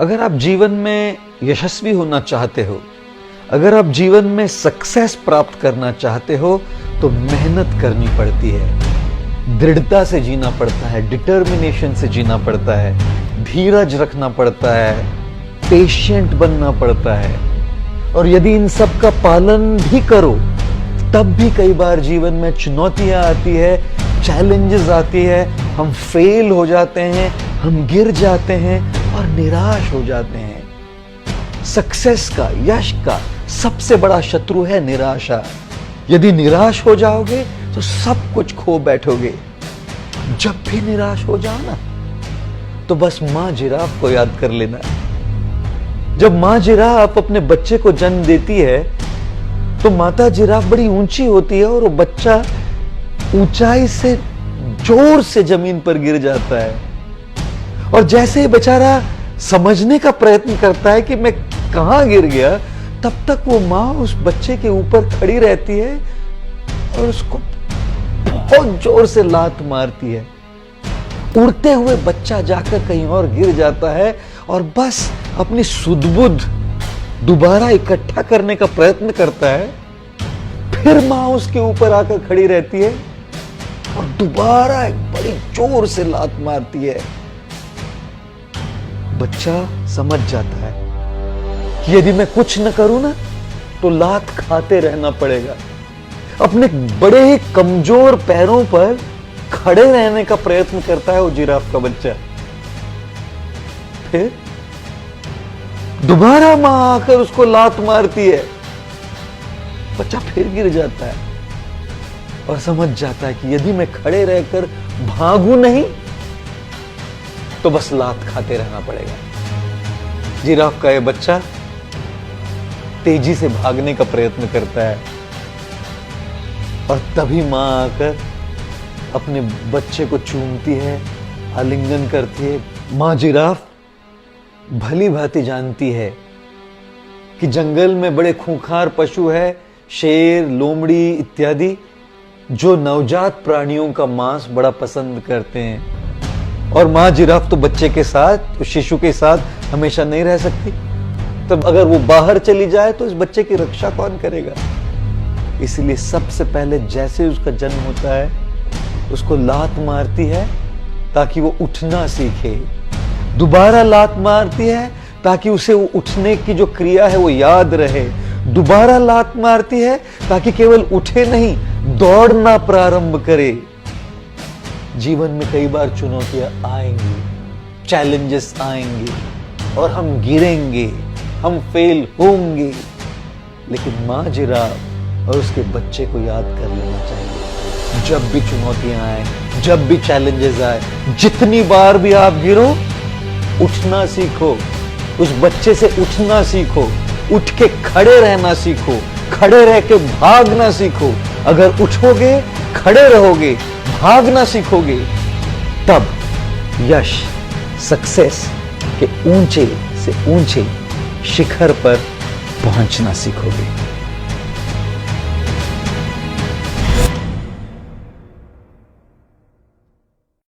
अगर आप जीवन में यशस्वी होना चाहते हो, अगर आप जीवन में सक्सेस प्राप्त करना चाहते हो, तो मेहनत करनी पड़ती है, दृढ़ता से जीना पड़ता है, डिटर्मिनेशन से जीना पड़ता है, धीरज रखना पड़ता है, पेशेंट बनना पड़ता है। और यदि इन सब का पालन भी करो, तब भी कई बार जीवन में चुनौतियां आती है, चैलेंजेस आती है, हम फेल हो जाते हैं, हम गिर जाते हैं और निराश हो जाते हैं। सक्सेस का, यश का सबसे बड़ा शत्रु है निराशा। यदि निराश हो जाओगे तो सब कुछ खो बैठोगे। जब भी निराश हो जाओ ना, तो बस मां जिराफ को याद कर लेना। जब मां जिराफ अपने बच्चे को जन्म देती है, तो माता जिराफ बड़ी ऊंची होती है और वो बच्चा ऊंचाई से जोर से जमीन पर गिर जाता है। और जैसे ही बेचारा समझने का प्रयत्न करता है कि मैं कहां गिर गया, तब तक वो मां उस बच्चे के ऊपर खड़ी रहती है और उसको बहुत जोर से लात मारती है। उड़ते हुए बच्चा जाकर कहीं और गिर जाता है और बस अपनी सुध-बुध दोबारा इकट्ठा करने का प्रयत्न करता है। फिर मां उसके ऊपर आकर खड़ी रहती है और दोबारा एक बड़ी जोर से लात मारती है। बच्चा समझ जाता है कि यदि मैं कुछ न करूं ना, तो लात खाते रहना पड़ेगा। अपने बड़े ही कमजोर पैरों पर खड़े रहने का प्रयत्न करता है वो जिराफ का बच्चा। फिर दोबारा मां आकर उसको लात मारती है, बच्चा फिर गिर जाता है और समझ जाता है कि यदि मैं खड़े रहकर भागूं नहीं, तो बस लात खाते रहना पड़ेगा। जिराफ का ये बच्चा तेजी से भागने का प्रयत्न करता है और तभी मां आकर अपने बच्चे को चूमती है, आलिंगन करती है। मां जिराफ भली भांति जानती है कि जंगल में बड़े खूंखार पशु है, शेर, लोमड़ी इत्यादि, जो नवजात प्राणियों का मांस बड़ा पसंद करते हैं। और मां जिराफ तो बच्चे के साथ, शिशु के साथ हमेशा नहीं रह सकती। तब अगर वो बाहर चली जाए तो इस बच्चे की रक्षा कौन करेगा? इसलिए सबसे पहले जैसे उसका जन्म होता है, उसको लात मारती है ताकि वो उठना सीखे। दोबारा लात मारती है ताकि उसे वो उठने की जो क्रिया है वो याद रहे। दोबारा लात मारती है ताकि केवल उठे नहीं, दौड़ना प्रारंभ करे। जीवन में कई बार चुनौतियां आएंगी, चैलेंजेस आएंगे और हम गिरेंगे, हम फेल होंगे, लेकिन मां जिराफ और उसके बच्चे को याद कर लेना चाहिए। जब भी चुनौतियां आए, जब भी चैलेंजेस आए, जितनी बार भी आप गिरो, उठना सीखो। उस बच्चे से उठना सीखो, उठ के खड़े रहना सीखो, खड़े रह के भागना सीखो। अगर उठोगे, खड़े रहोगे, भागना सीखोगे, तब यश, सक्सेस के ऊंचे से ऊंचे शिखर पर पहुंचना सीखोगे।